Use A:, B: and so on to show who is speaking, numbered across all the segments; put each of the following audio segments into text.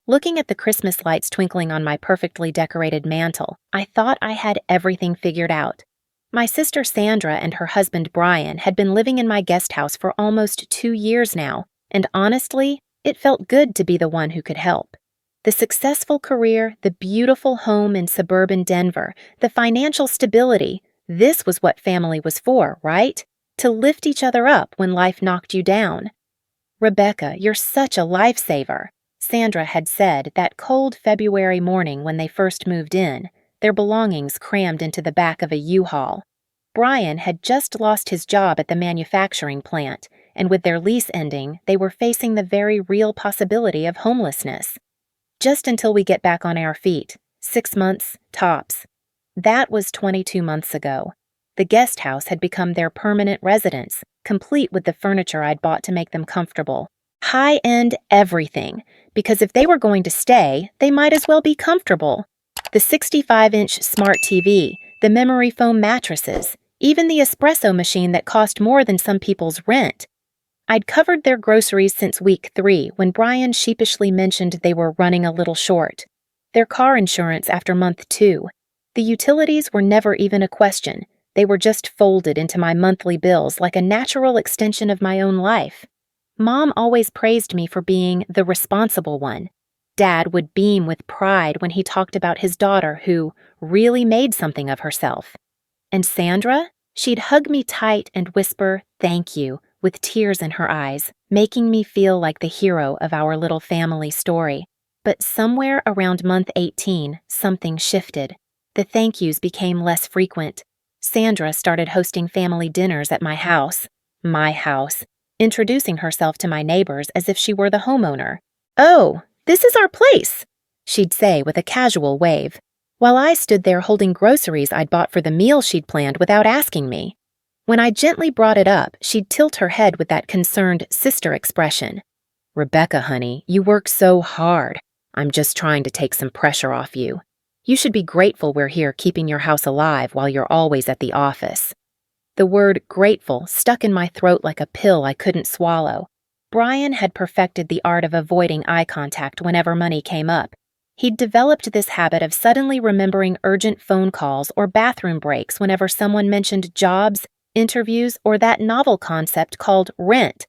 A: Looking at the Christmas lights twinkling on my perfectly decorated mantel, I thought I had everything figured out. My sister Sandra and her husband Brian had been living in my guest house for almost 2 years now, and honestly, it felt good to be the one who could help. The successful career, the beautiful home in suburban Denver, the financial stability, this was what family was for, right? To lift each other up when life knocked you down. "Rebecca, you're such a lifesaver," Sandra had said that cold February morning when they first moved in, their belongings crammed into the back of a U-Haul. Brian had just lost his job at the manufacturing plant, and with their lease ending, they were facing the very real possibility of homelessness. "Just until we get back on our feet. 6 months, tops." That was 22 months ago. The guest house had become their permanent residence, complete with the furniture I'd bought to make them comfortable. High-end everything, because if they were going to stay, they might as well be comfortable. The 65-inch smart TV, the memory foam mattresses, even the espresso machine that cost more than some people's rent. I'd covered their groceries since week 3 when Brian sheepishly mentioned they were running a little short. Their car insurance after month 2. The utilities were never even a question. They were just folded into my monthly bills like a natural extension of my own life. Mom always praised me for being the responsible one. Dad would beam with pride when he talked about his daughter who really made something of herself. And Sandra? She'd hug me tight and whisper, "Thank you," with tears in her eyes, making me feel like the hero of our little family story. But somewhere around month 18, something shifted. The thank yous became less frequent. Sandra started hosting family dinners at my house, introducing herself to my neighbors as if she were the homeowner. "Oh, this is our place," she'd say with a casual wave, while I stood there holding groceries I'd bought for the meal she'd planned without asking me. When I gently brought it up, she'd tilt her head with that concerned sister expression. "Rebecca, honey, you work so hard. I'm just trying to take some pressure off you. You should be grateful we're here keeping your house alive while you're always at the office." The word grateful stuck in my throat like a pill I couldn't swallow. Brian had perfected the art of avoiding eye contact whenever money came up. He'd developed this habit of suddenly remembering urgent phone calls or bathroom breaks whenever someone mentioned jobs, interviews, or that novel concept called rent.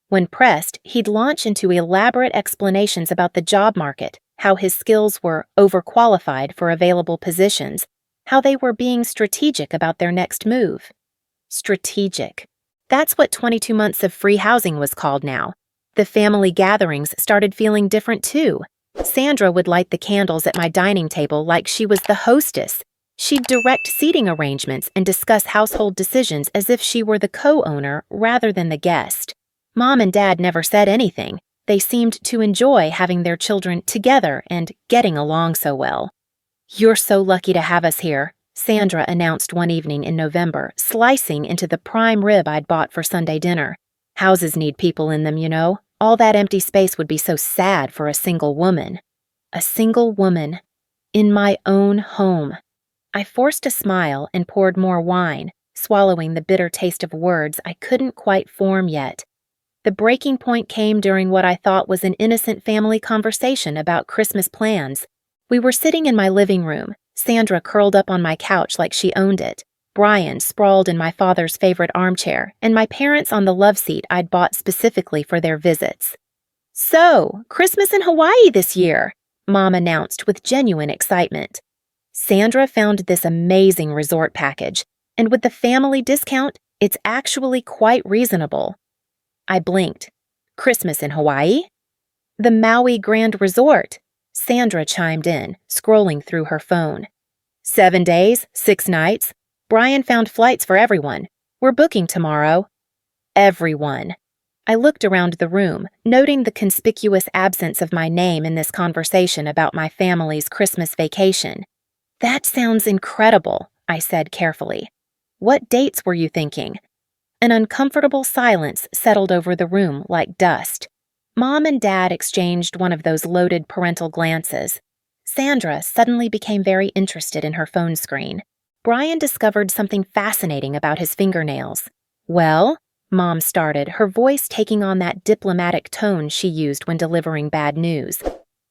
A: When pressed, he'd launch into elaborate explanations about the job market, how his skills were overqualified for available positions, how they were being strategic about their next move. Strategic. That's what 22 months of free housing was called now. The family gatherings started feeling different too. Sandra would light the candles at my dining table like she was the hostess. She'd direct seating arrangements and discuss household decisions as if she were the co-owner rather than the guest. Mom and Dad never said anything. They seemed to enjoy having their children together and getting along so well. "You're so lucky to have us here," Sandra announced one evening in November, slicing into the prime rib I'd bought for Sunday dinner. "Houses need people in them, you know. All that empty space would be so sad for a single woman." A single woman. In my own home. I forced a smile and poured more wine, swallowing the bitter taste of words I couldn't quite form yet. The breaking point came during what I thought was an innocent family conversation about Christmas plans. We were sitting in my living room, Sandra curled up on my couch like she owned it, Brian sprawled in my father's favorite armchair, and my parents on the love seat I'd bought specifically for their visits. "So, Christmas in Hawaii this year," Mom announced with genuine excitement. Sandra found this amazing resort package, and with the family discount, it's actually quite reasonable. I blinked. "Christmas in Hawaii?" "The Maui Grand Resort," Sandra chimed in, scrolling through her phone. 7 days, 6 nights. Brian found flights for everyone. We're booking tomorrow. Everyone. I looked around the room, noting the conspicuous absence of my name in this conversation about my family's Christmas vacation. "That sounds incredible," I said carefully. "What dates were you thinking?" An uncomfortable silence settled over the room like dust. Mom and Dad exchanged one of those loaded parental glances. Sandra suddenly became very interested in her phone screen. Brian discovered something fascinating about his fingernails. "Well," Mom started, her voice taking on that diplomatic tone she used when delivering bad news.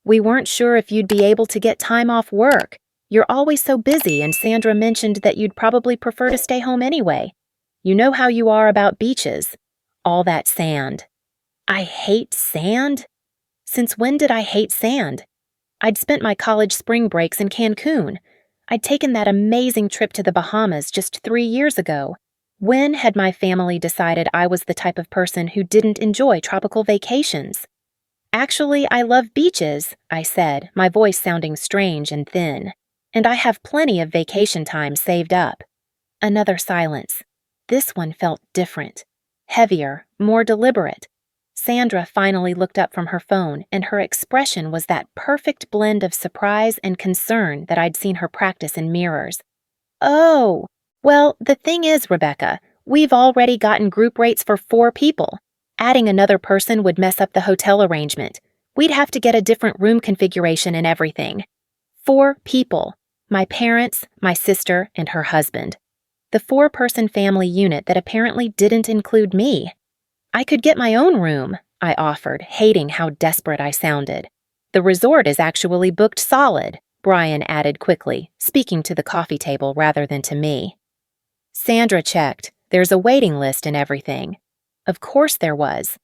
A: We weren't sure if you'd be able to get time off work. You're always so busy, and Sandra mentioned that you'd probably prefer to stay home anyway. You know how you are about beaches. All that sand. I hate sand? Since when did I hate sand? I'd spent my college spring breaks in Cancun. I'd taken that amazing trip to the Bahamas just 3 years ago. When had my family decided I was the type of person who didn't enjoy tropical vacations? Actually, I love beaches, I said, my voice sounding strange and thin. And I have plenty of vacation time saved up. Another silence. This one felt different. Heavier, more deliberate. Sandra finally looked up from her phone, and her expression was that perfect blend of surprise and concern that I'd seen her practice in mirrors. Oh, well, the thing is, Rebecca, we've already gotten group rates for 4 people. Adding another person would mess up the hotel arrangement. We'd have to get a different room configuration and everything. 4 people. My parents, my sister, and her husband. The 4-person family unit that apparently didn't include me. I could get my own room, I offered, hating how desperate I sounded. The resort is actually booked solid, Brian added quickly, speaking to the coffee table rather than to me. Sandra checked. There's a waiting list and everything. Of course there was.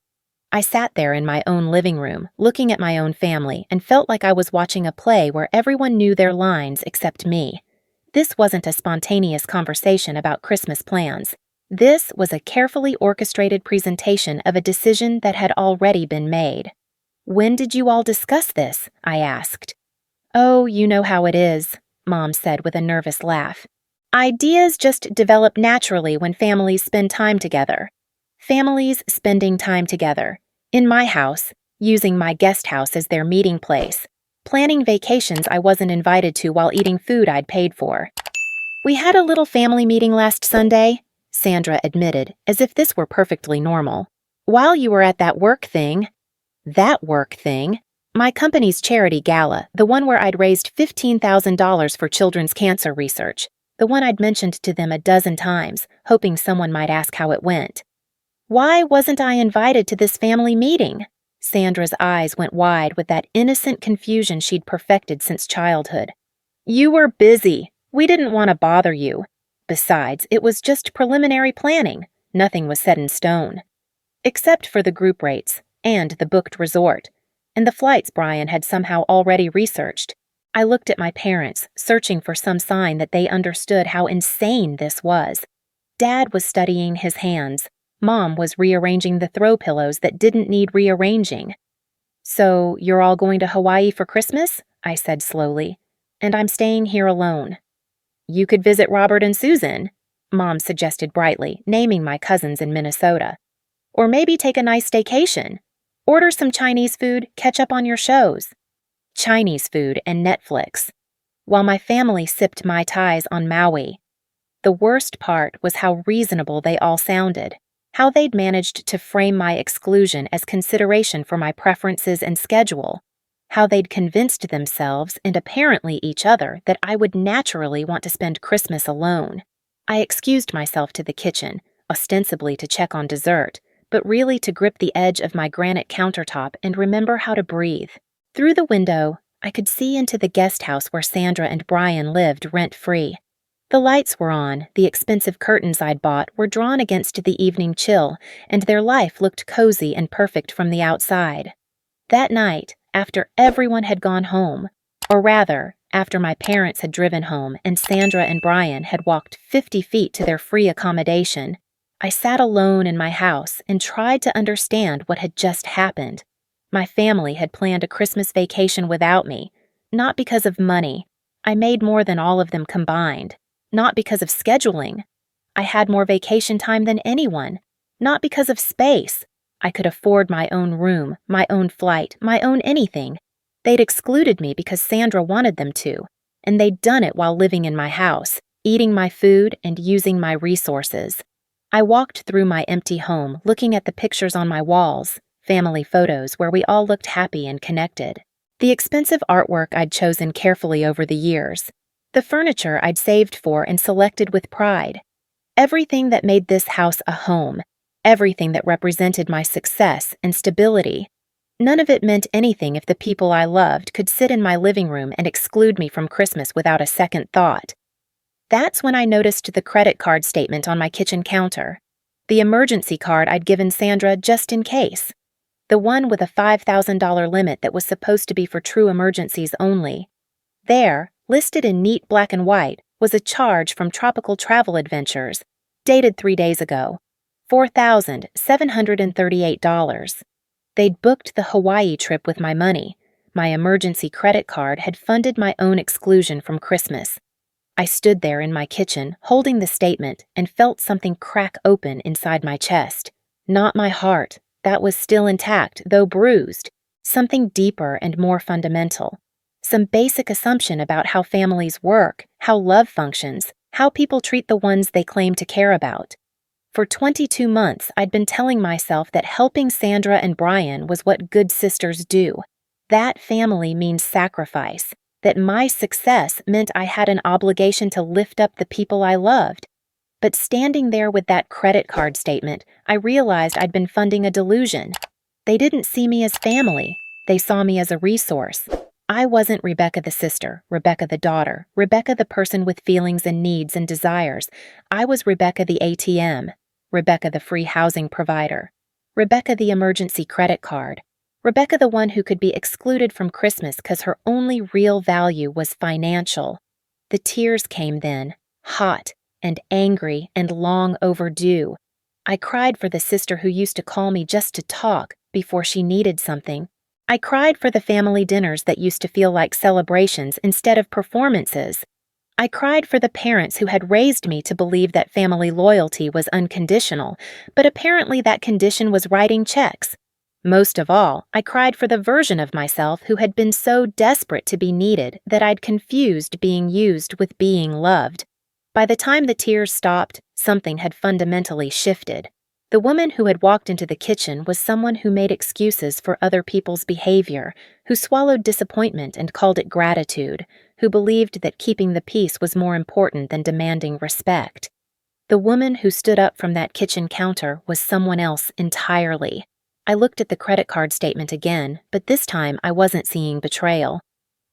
A: I sat there in my own living room, looking at my own family, and felt like I was watching a play where everyone knew their lines except me. This wasn't a spontaneous conversation about Christmas plans. This was a carefully orchestrated presentation of a decision that had already been made. When did you all discuss this? I asked. Oh, you know how it is, Mom said with a nervous laugh. Ideas just develop naturally when families spend time together. Families spending time together. In my house, using my guest house as their meeting place. Planning vacations I wasn't invited to while eating food I'd paid for. We had a little family meeting last Sunday, Sandra admitted, as if this were perfectly normal. While you were at that work thing. That work thing? My company's charity gala, the one where I'd raised $15,000 for children's cancer research. The one I'd mentioned to them a dozen times, hoping someone might ask how it went. Why wasn't I invited to this family meeting? Sandra's eyes went wide with that innocent confusion she'd perfected since childhood. You were busy. We didn't want to bother you. Besides, it was just preliminary planning. Nothing was set in stone. Except for the group rates, and the booked resort, and the flights Brian had somehow already researched. I looked at my parents, searching for some sign that they understood how insane this was. Dad was studying his hands. Mom was rearranging the throw pillows that didn't need rearranging. So, you're all going to Hawaii for Christmas? I said slowly. And I'm staying here alone. You could visit Robert and Susan, Mom suggested brightly, naming my cousins in Minnesota. Or maybe take a nice staycation. Order some Chinese food, catch up on your shows. Chinese food and Netflix. While my family sipped Mai Tais on Maui. The worst part was how reasonable they all sounded. How they'd managed to frame my exclusion as consideration for my preferences and schedule. How they'd convinced themselves, and apparently each other, that I would naturally want to spend Christmas alone. I excused myself to the kitchen, ostensibly to check on dessert, but really to grip the edge of my granite countertop and remember how to breathe. Through the window, I could see into the guest house where Sandra and Brian lived rent-free. The lights were on, the expensive curtains I'd bought were drawn against the evening chill, and their life looked cozy and perfect from the outside. That night, after everyone had gone home, or rather, after my parents had driven home and Sandra and Brian had walked 50 feet to their free accommodation, I sat alone in my house and tried to understand what had just happened. My family had planned a Christmas vacation without me, not because of money. I made more than all of them combined. Not because of scheduling. I had more vacation time than anyone. Not because of space. I could afford my own room, my own flight, my own anything. They'd excluded me because Sandra wanted them to, and they'd done it while living in my house, eating my food and using my resources. I walked through my empty home, looking at the pictures on my walls, family photos where we all looked happy and connected. The expensive artwork I'd chosen carefully over the years. The furniture I'd saved for and selected with pride. Everything that made this house a home. Everything that represented my success and stability. None of it meant anything if the people I loved could sit in my living room and exclude me from Christmas without a second thought. That's when I noticed the credit card statement on my kitchen counter. The emergency card I'd given Sandra just in case. The one with a $5,000 limit that was supposed to be for true emergencies only. There, listed in neat black and white, was a charge from Tropical Travel Adventures, dated 3 days ago. $4,738. They'd booked the Hawaii trip with my money. My emergency credit card had funded my own exclusion from Christmas. I stood there in my kitchen, holding the statement, and felt something crack open inside my chest. Not my heart. That was still intact, though bruised. Something deeper and more fundamental. Some basic assumption about how families work, how love functions, how people treat the ones they claim to care about. For 22 months, I'd been telling myself that helping Sandra and Brian was what good sisters do. That family means sacrifice. That my success meant I had an obligation to lift up the people I loved. But standing there with that credit card statement, I realized I'd been funding a delusion. They didn't see me as family. They saw me as a resource. I wasn't Rebecca the sister, Rebecca the daughter, Rebecca the person with feelings and needs and desires. I was Rebecca the ATM, Rebecca the free housing provider, Rebecca the emergency credit card, Rebecca the one who could be excluded from Christmas because her only real value was financial. The tears came then, hot and angry and long overdue. I cried for the sister who used to call me just to talk before she needed something. I cried for the family dinners that used to feel like celebrations instead of performances. I cried for the parents who had raised me to believe that family loyalty was unconditional, but apparently that condition was writing checks. Most of all, I cried for the version of myself who had been so desperate to be needed that I'd confused being used with being loved. By the time the tears stopped, something had fundamentally shifted. The woman who had walked into the kitchen was someone who made excuses for other people's behavior, who swallowed disappointment and called it gratitude, who believed that keeping the peace was more important than demanding respect. The woman who stood up from that kitchen counter was someone else entirely. I looked at the credit card statement again, but this time I wasn't seeing betrayal.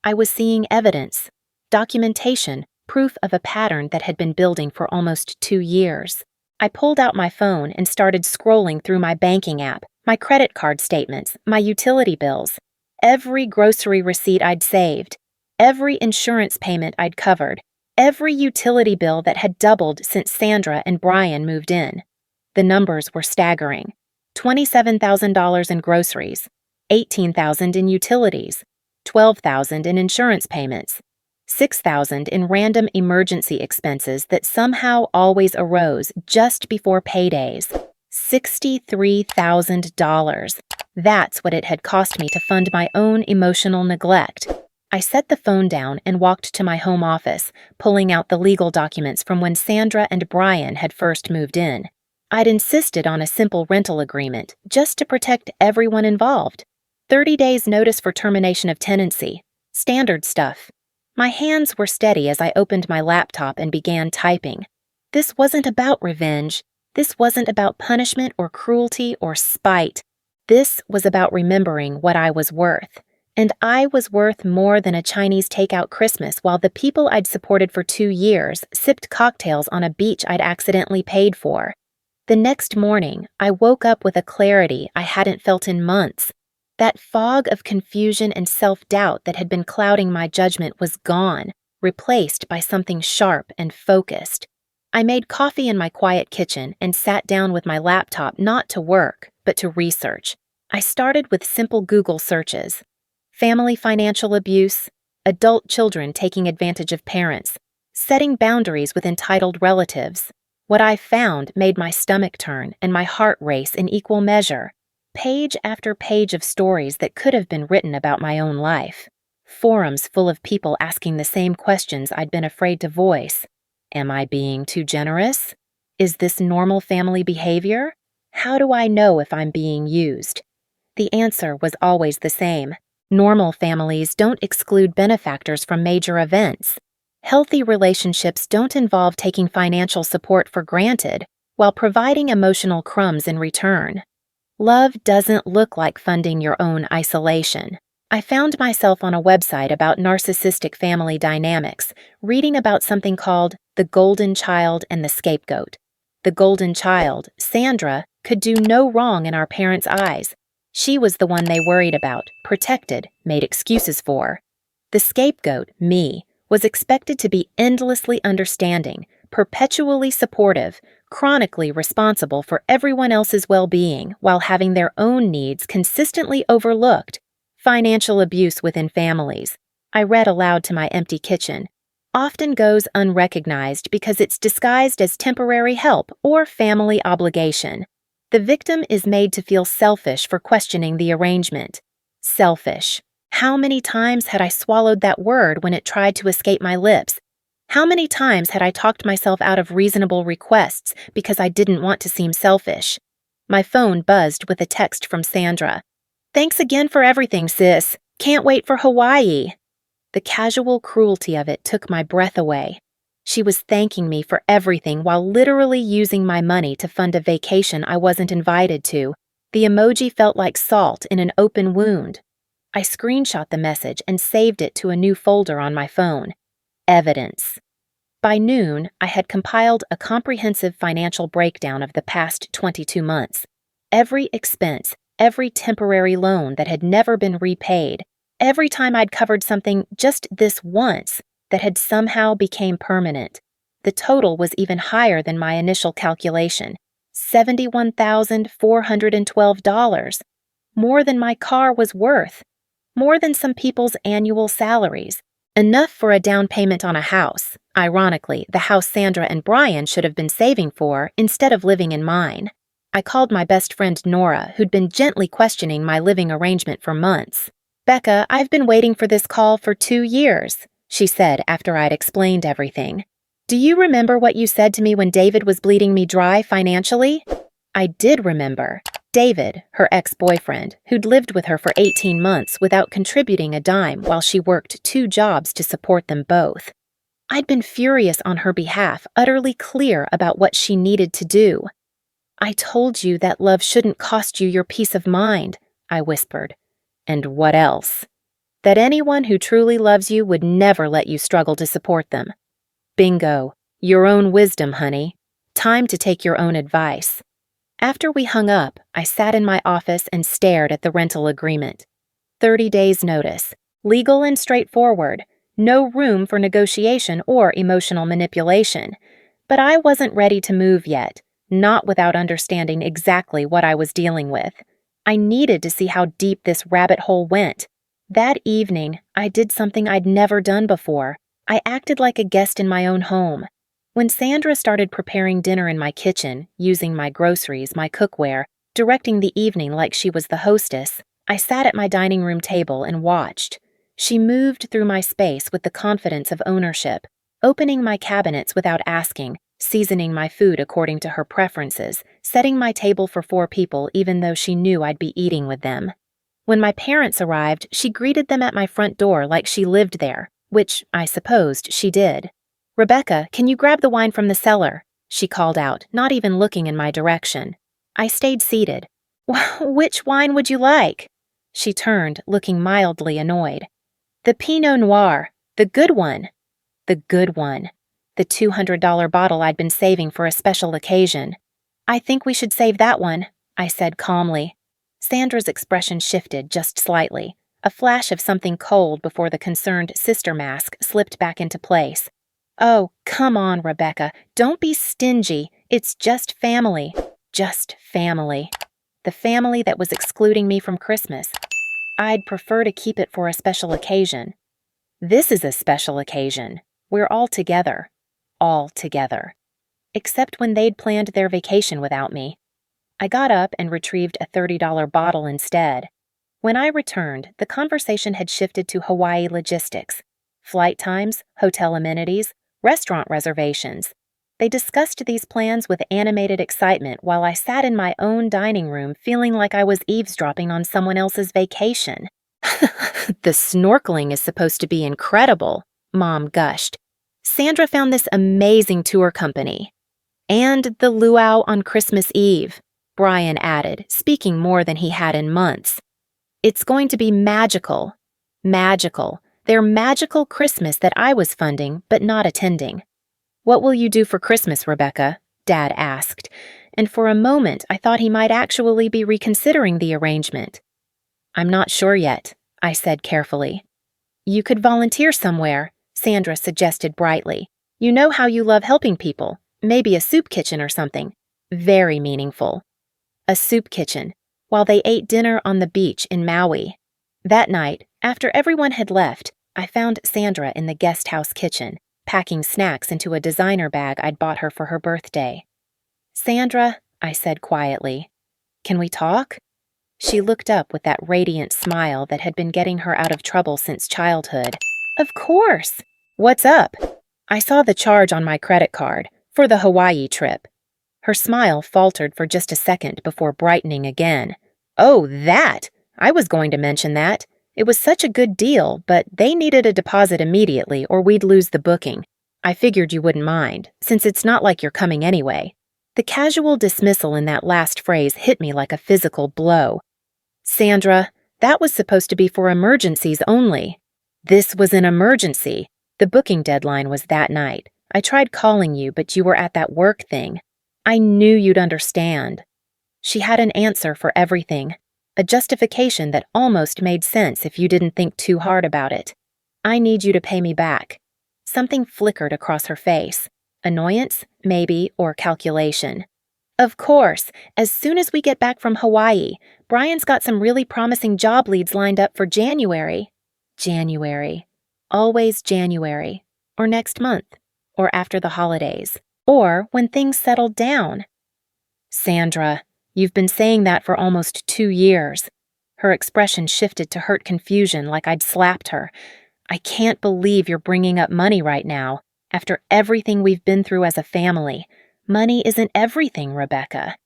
A: I was seeing evidence, documentation, proof of a pattern that had been building for almost 2 years. I pulled out my phone and started scrolling through my banking app, my credit card statements, my utility bills, every grocery receipt I'd saved, every insurance payment I'd covered, every utility bill that had doubled since Sandra and Brian moved in. The numbers were staggering. $27,000 in groceries, $18,000 in utilities, $12,000 in insurance payments, $6,000 in random emergency expenses that somehow always arose just before paydays. $63,000. That's what it had cost me to fund my own emotional neglect. I set the phone down and walked to my home office, pulling out the legal documents from when Sandra and Brian had first moved in. I'd insisted on a simple rental agreement, just to protect everyone involved. 30 days notice for termination of tenancy. Standard stuff. My hands were steady as I opened my laptop and began typing. This wasn't about revenge. This wasn't about punishment or cruelty or spite. This was about remembering what I was worth. And I was worth more than a Chinese takeout Christmas while the people I'd supported for 2 years sipped cocktails on a beach I'd accidentally paid for. The next morning, I woke up with a clarity I hadn't felt in months. That fog of confusion and self-doubt that had been clouding my judgment was gone, replaced by something sharp and focused. I made coffee in my quiet kitchen and sat down with my laptop not to work, but to research. I started with simple Google searches. Family financial abuse, adult children taking advantage of parents, setting boundaries with entitled relatives. What I found made my stomach turn and my heart race in equal measure. Page after page of stories that could have been written about my own life. Forums full of people asking the same questions I'd been afraid to voice. Am I being too generous? Is this normal family behavior? How do I know if I'm being used? The answer was always the same. Normal families don't exclude benefactors from major events. Healthy relationships don't involve taking financial support for granted while providing emotional crumbs in return. Love doesn't look like funding your own isolation. I found myself on a website about narcissistic family dynamics, reading about something called the golden child and the scapegoat. The golden child, Sandra, could do no wrong in our parents' eyes. She was the one they worried about, protected, made excuses for. The scapegoat, me, was expected to be endlessly understanding, perpetually supportive, chronically responsible for everyone else's well-being while having their own needs consistently overlooked. Financial abuse within families, I read aloud to my empty kitchen, often goes unrecognized because it's disguised as temporary help or family obligation. The victim is made to feel selfish for questioning the arrangement. Selfish. How many times had I swallowed that word when it tried to escape my lips? How many times had I talked myself out of reasonable requests because I didn't want to seem selfish? My phone buzzed with a text from Sandra. "Thanks again for everything, sis. Can't wait for Hawaii." The casual cruelty of it took my breath away. She was thanking me for everything while literally using my money to fund a vacation I wasn't invited to. The emoji felt like salt in an open wound. I screenshot the message and saved it to a new folder on my phone. Evidence. By noon, I had compiled a comprehensive financial breakdown of the past 22 months. Every expense, every temporary loan that had never been repaid, every time I'd covered something just this once that had somehow became permanent. The total was even higher than my initial calculation, $71,412. More than my car was worth. More than some people's annual salaries. Enough for a down payment on a house. Ironically, the house Sandra and Brian should have been saving for instead of living in mine. I called my best friend Nora, who'd been gently questioning my living arrangement for months. "Becca, I've been waiting for this call for 2 years, she said after I'd explained everything. "Do you remember what you said to me when David was bleeding me dry financially?" I did remember. David, her ex-boyfriend, who'd lived with her for 18 months without contributing a dime while she worked 2 jobs to support them both. I'd been furious on her behalf, utterly clear about what she needed to do. "I told you that love shouldn't cost you your peace of mind," I whispered. "And what else?" "That anyone who truly loves you would never let you struggle to support them." Bingo. Your own wisdom, honey. Time to take your own advice. After we hung up, I sat in my office and stared at the rental agreement. 30 days notice. Legal and straightforward. No room for negotiation or emotional manipulation. But I wasn't ready to move yet, not without understanding exactly what I was dealing with. I needed to see how deep this rabbit hole went. That evening, I did something I'd never done before. I acted like a guest in my own home. When Sandra started preparing dinner in my kitchen, using my groceries, my cookware, directing the evening like she was the hostess, I sat at my dining room table and watched. She moved through my space with the confidence of ownership, opening my cabinets without asking, seasoning my food according to her preferences, setting my table for 4 people even though she knew I'd be eating with them. When my parents arrived, she greeted them at my front door like she lived there, which I supposed she did. "Rebecca, can you grab the wine from the cellar?" she called out, not even looking in my direction. I stayed seated. "Which wine would you like?" She turned, looking mildly annoyed. "The Pinot Noir, the good one." The good one. The $200 bottle I'd been saving for a special occasion. "I think we should save that one," I said calmly. Sandra's expression shifted just slightly, a flash of something cold before the concerned sister mask slipped back into place. "Oh, come on, Rebecca. Don't be stingy. It's just family. Just family. The family that was excluding me from Christmas. I'd prefer to keep it for a special occasion." This is a special occasion. We're all together. All together. Except when they'd planned their vacation without me. I got up and retrieved a $30 bottle instead. When I returned, the conversation had shifted to Hawaii logistics. Flight times, hotel amenities, restaurant reservations. They discussed these plans with animated excitement while I sat in my own dining room feeling like I was eavesdropping on someone else's vacation. "The snorkeling is supposed to be incredible," Mom gushed. "Sandra found this amazing tour company. And the luau on Christmas Eve." Brian added, speaking more than he had in months. It's going to be magical. Magical. Their magical Christmas that I was funding but not attending. What will you do for Christmas, Rebecca? Dad asked, and for a moment I thought he might actually be reconsidering the arrangement. I'm not sure yet, I said carefully. You could volunteer somewhere, Sandra suggested brightly. You know how you love helping people. Maybe a soup kitchen or something. Very meaningful. A soup kitchen, while they ate dinner on the beach in Maui. That night, after everyone had left, I found Sandra in the guest house kitchen, packing snacks into a designer bag I'd bought her for her birthday. Sandra, I said quietly, can we talk? She looked up with that radiant smile that had been getting her out of trouble since childhood. Of course! What's up? I saw the charge on my credit card for the Hawaii trip. Her smile faltered for just a second before brightening again. Oh, that! I was going to mention that. It was such a good deal, but they needed a deposit immediately or we'd lose the booking. I figured you wouldn't mind, since it's not like you're coming anyway. The casual dismissal in that last phrase hit me like a physical blow. Sandra, that was supposed to be for emergencies only. This was an emergency. The booking deadline was that night. I tried calling you, but you were at that work thing. I knew you'd understand. She had an answer for everything, a justification that almost made sense if you didn't think too hard about it. I need you to pay me back. Something flickered across her face. Annoyance, maybe, or calculation. Of course, as soon as we get back from Hawaii, Brian's got some really promising job leads lined up for January. January. Always January. Or next month. Or after the holidays. Or when things settled down. Sandra, you've been saying that for almost 2 years. Her expression shifted to hurt confusion like I'd slapped her. I can't believe you're bringing up money right now. After everything we've been through as a family. Money isn't everything, Rebecca.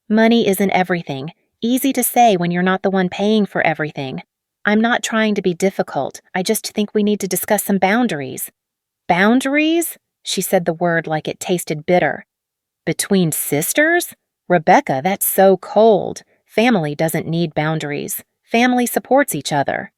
A: Money isn't everything. Easy to say when you're not the one paying for everything. I'm not trying to be difficult. I just think we need to discuss some boundaries. Boundaries? She said the word like it tasted bitter. Between sisters? Rebecca, that's so cold. Family doesn't need boundaries. Family supports each other.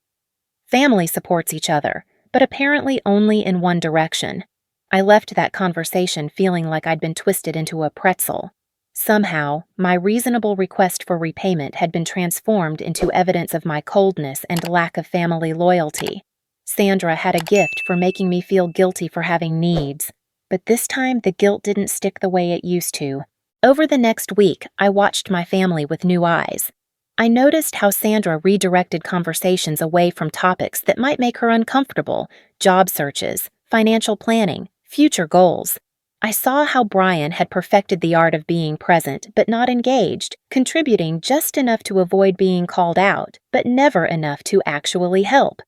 A: Family supports each other, but apparently only in one direction. I left that conversation feeling like I'd been twisted into a pretzel. Somehow, my reasonable request for repayment had been transformed into evidence of my coldness and lack of family loyalty. Sandra had a gift for making me feel guilty for having needs, but this time the guilt didn't stick the way it used to. Over the next week, I watched my family with new eyes. I noticed how Sandra redirected conversations away from topics that might make her uncomfortable: job searches, financial planning, future goals. I saw how Brian had perfected the art of being present but not engaged, contributing just enough to avoid being called out, but never enough to actually help.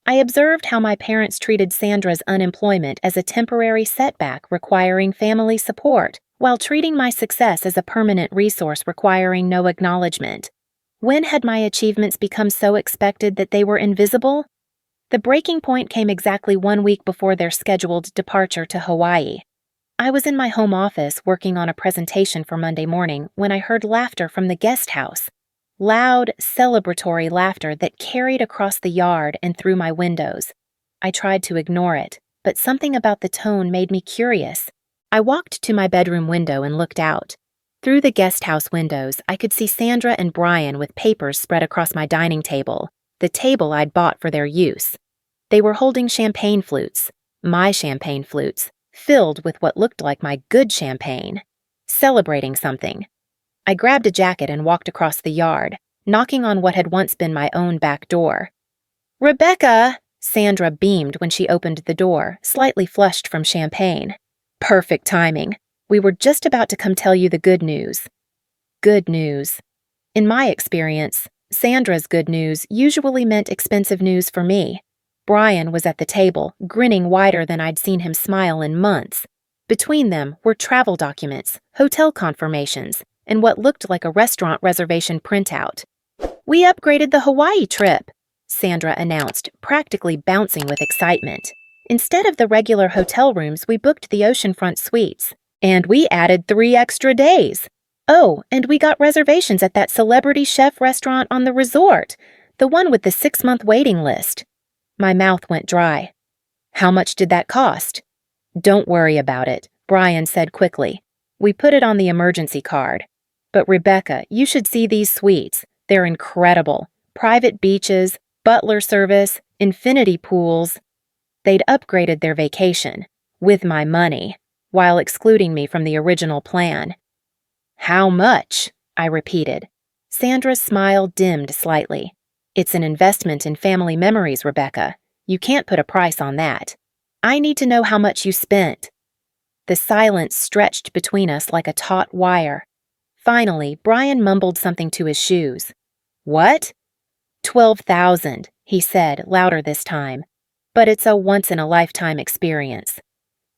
A: I observed how my parents treated Sandra's unemployment as a temporary setback requiring family support, while treating my success as a permanent resource requiring no acknowledgement. When had my achievements become so expected that they were invisible? The breaking point came exactly 1 week before their scheduled departure to Hawaii. I was in my home office working on a presentation for Monday morning when I heard laughter from the guest house. Loud, celebratory laughter that carried across the yard and through my windows. I tried to ignore it, but something about the tone made me curious. I walked to my bedroom window and looked out. Through the guest house windows, I could see Sandra and Brian with papers spread across my dining table, the table I'd bought for their use. They were holding champagne flutes, my champagne flutes, filled with what looked like my good champagne, celebrating something. I grabbed a jacket and walked across the yard, knocking on what had once been my own back door. "Rebecca!" Sandra beamed when she opened the door, slightly flushed from champagne. Perfect timing. We were just about to come tell you the good news. Good news. In my experience, Sandra's good news usually meant expensive news for me. Brian was at the table, grinning wider than I'd seen him smile in months. Between them were travel documents, hotel confirmations, and what looked like a restaurant reservation printout. "We upgraded the Hawaii trip," Sandra announced, practically bouncing with excitement. "Instead of the regular hotel rooms, we booked the oceanfront suites. And we added 3 extra days." Oh, and we got reservations at that celebrity chef restaurant on the resort, the one with the 6-month waiting list. My mouth went dry. How much did that cost? Don't worry about it, Brian said quickly. We put it on the emergency card. But Rebecca, you should see these suites. They're incredible. Private beaches, butler service, infinity pools. They'd upgraded their vacation, with my money, while excluding me from the original plan. How much? I repeated. Sandra's smile dimmed slightly. It's an investment in family memories, Rebecca. You can't put a price on that. I need to know how much you spent. The silence stretched between us like a taut wire. Finally, Brian mumbled something to his shoes. What? 12,000, he said, louder this time. But it's a once-in-a-lifetime experience.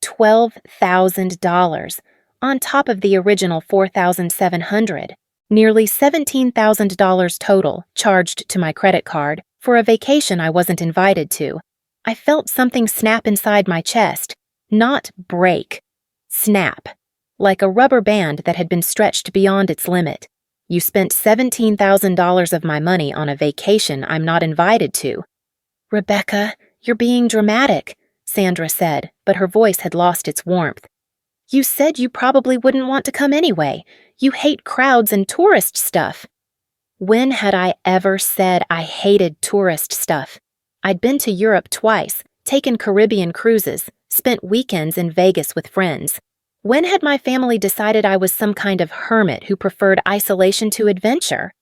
A: $12,000, on top of the original $4,700. Nearly $17,000 total charged to my credit card for a vacation I wasn't invited to. I felt something snap inside my chest. Not break. Snap. Like a rubber band that had been stretched beyond its limit. You spent $17,000 of my money on a vacation I'm not invited to. Rebecca, you're being dramatic, Sandra said, but her voice had lost its warmth. You said you probably wouldn't want to come anyway. You hate crowds and tourist stuff. When had I ever said I hated tourist stuff? I'd been to Europe twice, taken Caribbean cruises, spent weekends in Vegas with friends. When had my family decided I was some kind of hermit who preferred isolation to adventure?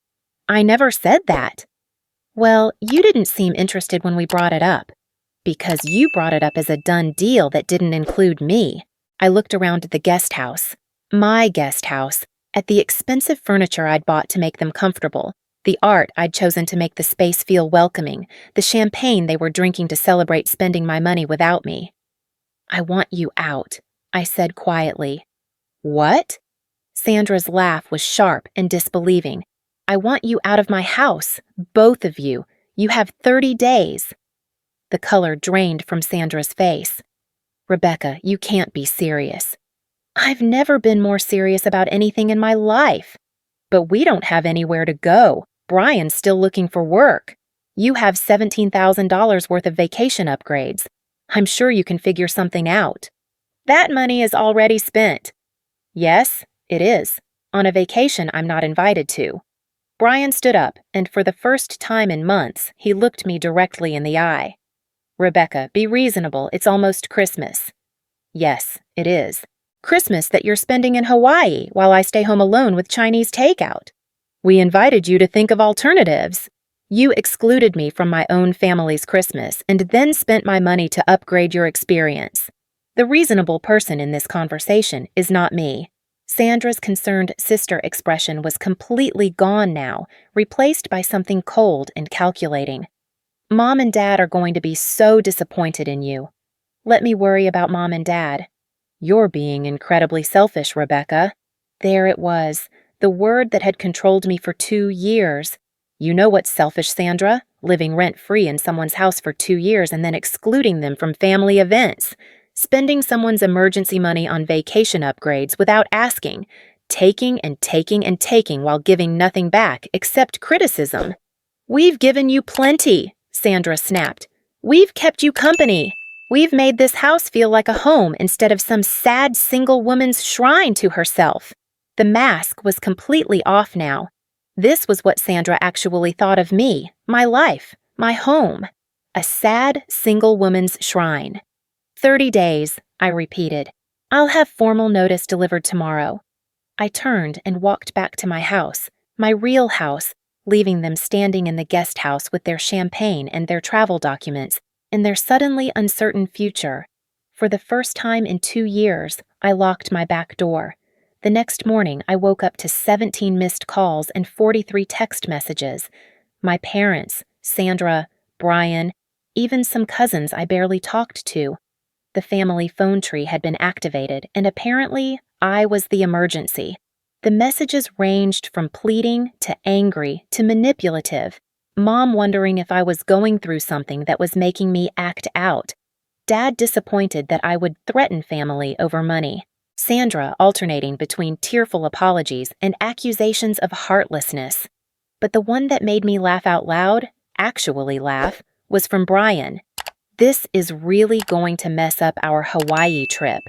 A: I never said that. Well, you didn't seem interested when we brought it up. Because you brought it up as a done deal that didn't include me. I looked around at the guest house. My guest house. At the expensive furniture I'd bought to make them comfortable. The art I'd chosen to make the space feel welcoming. The champagne they were drinking to celebrate spending my money without me. I want you out, I said quietly. What? Sandra's laugh was sharp and disbelieving. I want you out of my house, both of you. You have 30 days. The color drained from Sandra's face. Rebecca, you can't be serious. I've never been more serious about anything in my life. But we don't have anywhere to go. Brian's still looking for work. You have $17,000 worth of vacation upgrades. I'm sure you can figure something out. That money is already spent. Yes, it is. On a vacation I'm not invited to. Brian stood up, and for the first time in months, he looked me directly in the eye. Rebecca, be reasonable. It's almost Christmas. Yes, it is. Christmas that you're spending in Hawaii while I stay home alone with Chinese takeout. We invited you to think of alternatives. You excluded me from my own family's Christmas and then spent my money to upgrade your experience. The reasonable person in this conversation is not me. Sandra's concerned sister expression was completely gone now, replaced by something cold and calculating. Mom and Dad are going to be so disappointed in you. Let me worry about Mom and Dad. You're being incredibly selfish, Rebecca. There it was, the word that had controlled me for 2 years. You know what's selfish, Sandra? Living rent-free in someone's house for 2 years and then excluding them from family events. Spending someone's emergency money on vacation upgrades without asking. Taking and taking and taking while giving nothing back except criticism. We've given you plenty, Sandra snapped. We've kept you company. We've made this house feel like a home instead of some sad single woman's shrine to herself. The mask was completely off now. This was what Sandra actually thought of me, my life, my home. A sad single woman's shrine. 30 days, I repeated. I'll have formal notice delivered tomorrow. I turned and walked back to my house, my real house, leaving them standing in the guest house with their champagne and their travel documents, in their suddenly uncertain future. For the first time in 2 years, I locked my back door. The next morning, I woke up to 17 missed calls and 43 text messages. My parents, Sandra, Brian, even some cousins I barely talked to. The family phone tree had been activated, and apparently, I was the emergency. The messages ranged from pleading to angry to manipulative. Mom wondering if I was going through something that was making me act out. Dad disappointed that I would threaten family over money. Sandra alternating between tearful apologies and accusations of heartlessness. But the one that made me laugh out loud, actually laugh, was from Brian. This is really going to mess up our Hawaii trip.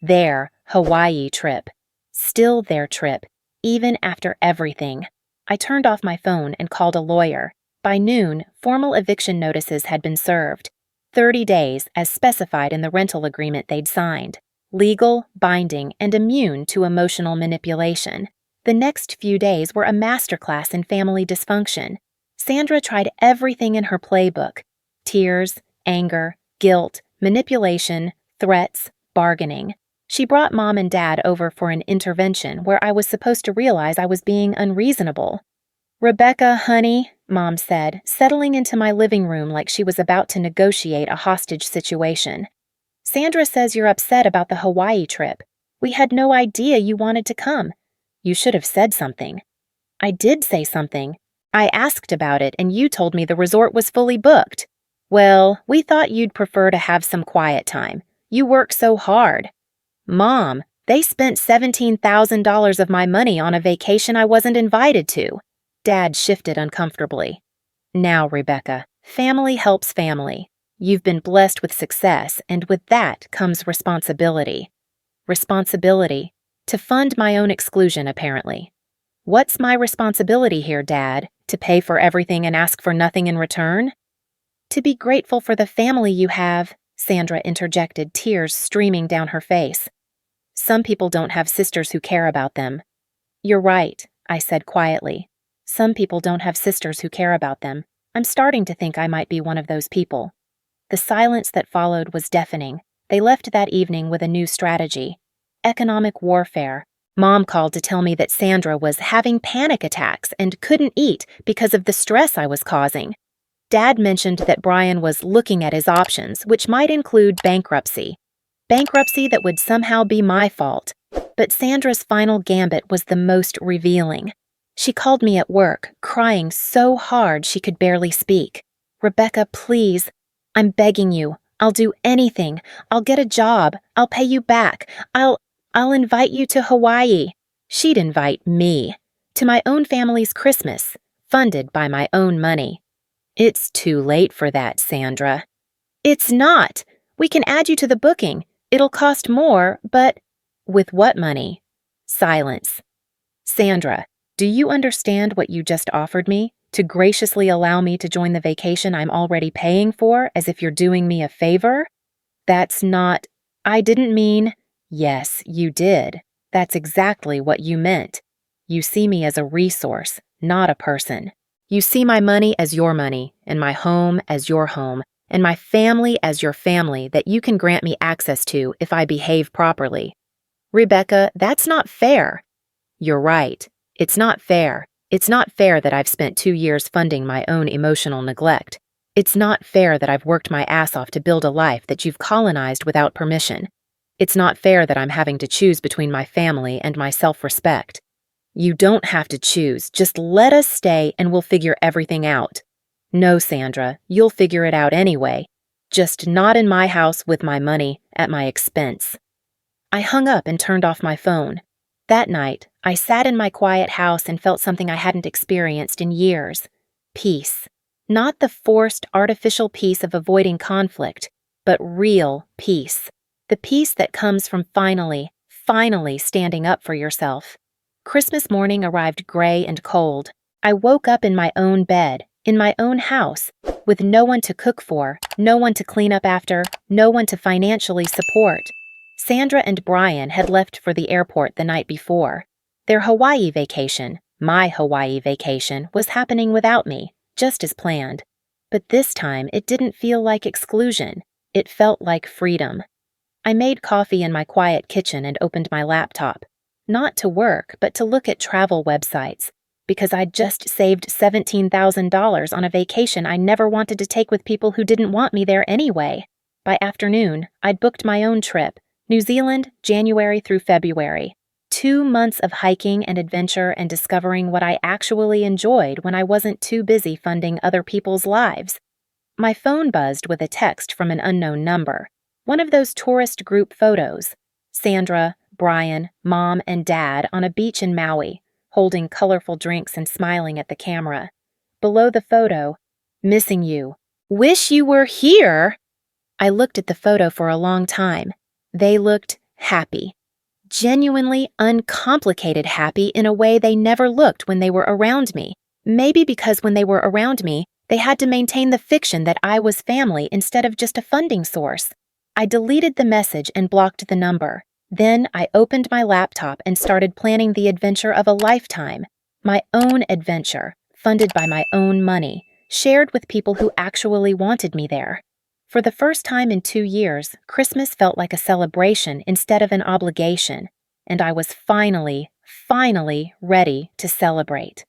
A: Their Hawaii trip. Still their trip, even after everything. I turned off my phone and called a lawyer. By noon, formal eviction notices had been served. 30 days, as specified in the rental agreement they'd signed. Legal, binding, and immune to emotional manipulation. The next few days were a masterclass in family dysfunction. Sandra tried everything in her playbook: tears, anger, guilt, manipulation, threats, bargaining. She brought Mom and Dad over for an intervention where I was supposed to realize I was being unreasonable. "Rebecca, honey," Mom said, settling into my living room like she was about to negotiate a hostage situation. "Sandra says you're upset about the Hawaii trip. We had no idea you wanted to come. You should have said something." "I did say something. I asked about it and you told me the resort was fully booked." "Well, we thought you'd prefer to have some quiet time. You work so hard." "Mom, they spent $17,000 of my money on a vacation I wasn't invited to." Dad shifted uncomfortably. "Now, Rebecca, family helps family. You've been blessed with success, and with that comes responsibility." "Responsibility? To fund my own exclusion, apparently." "What's my responsibility here, Dad? To pay for everything and ask for nothing in return?" "To be grateful for the family you have," Sandra interjected, tears streaming down her face. "Some people don't have sisters who care about them." "You're right," I said quietly. "Some people don't have sisters who care about them. I'm starting to think I might be one of those people." The silence that followed was deafening. They left that evening with a new strategy. Economic warfare. Mom called to tell me that Sandra was having panic attacks and couldn't eat because of the stress I was causing. Dad mentioned that Brian was looking at his options, which might include bankruptcy. Bankruptcy that would somehow be my fault. But Sandra's final gambit was the most revealing. She called me at work, crying so hard she could barely speak. "Rebecca, please. I'm begging you. I'll do anything. I'll get a job. I'll pay you back. I'll invite you to Hawaii." She'd invite me. To my own family's Christmas, funded by my own money. "It's too late for that, Sandra." "It's not. We can add you to the booking. It'll cost more, but—" "With what money?" Silence. "Sandra, do you understand what you just offered me? To graciously allow me to join the vacation I'm already paying for, as if you're doing me a favor?" "That's not—" "I didn't mean—" "Yes, you did. That's exactly what you meant. You see me as a resource, not a person. You see my money as your money, and my home as your home, and my family as your family that you can grant me access to if I behave properly." "Rebecca, that's not fair." "You're right. It's not fair. It's not fair that I've spent 2 years funding my own emotional neglect. It's not fair that I've worked my ass off to build a life that you've colonized without permission. It's not fair that I'm having to choose between my family and my self-respect. You don't have to choose. Just let us stay and we'll figure everything out." "No, Sandra, you'll figure it out anyway. Just not in my house with my money at my expense." I hung up and turned off my phone. That night, I sat in my quiet house and felt something I hadn't experienced in years. Peace. Not the forced, artificial peace of avoiding conflict, but real peace. The peace that comes from finally standing up for yourself. Christmas morning arrived gray and cold. I woke up in my own bed, in my own house, with no one to cook for, no one to clean up after, no one to financially support. Sandra and Brian had left for the airport the night before. Their Hawaii vacation, my Hawaii vacation, was happening without me, just as planned. But this time it didn't feel like exclusion. It felt like freedom. I made coffee in my quiet kitchen and opened my laptop. Not to work, but to look at travel websites, because I'd just saved $17,000 on a vacation I never wanted to take with people who didn't want me there anyway. By afternoon, I'd booked my own trip. New Zealand, January through February. 2 months of hiking and adventure and discovering what I actually enjoyed when I wasn't too busy funding other people's lives. My phone buzzed with a text from an unknown number. One of those tourist group photos. Sandra, Brian, Mom, and Dad on a beach in Maui, holding colorful drinks and smiling at the camera. Below the photo, "Missing you. Wish you were here." I looked at the photo for a long time. They looked happy. Genuinely uncomplicated happy in a way they never looked when they were around me. Maybe because when they were around me, they had to maintain the fiction that I was family instead of just a funding source. I deleted the message and blocked the number. Then I opened my laptop and started planning the adventure of a lifetime. My own adventure, funded by my own money, shared with people who actually wanted me there. For the first time in 2 years, Christmas felt like a celebration instead of an obligation, and I was finally ready to celebrate.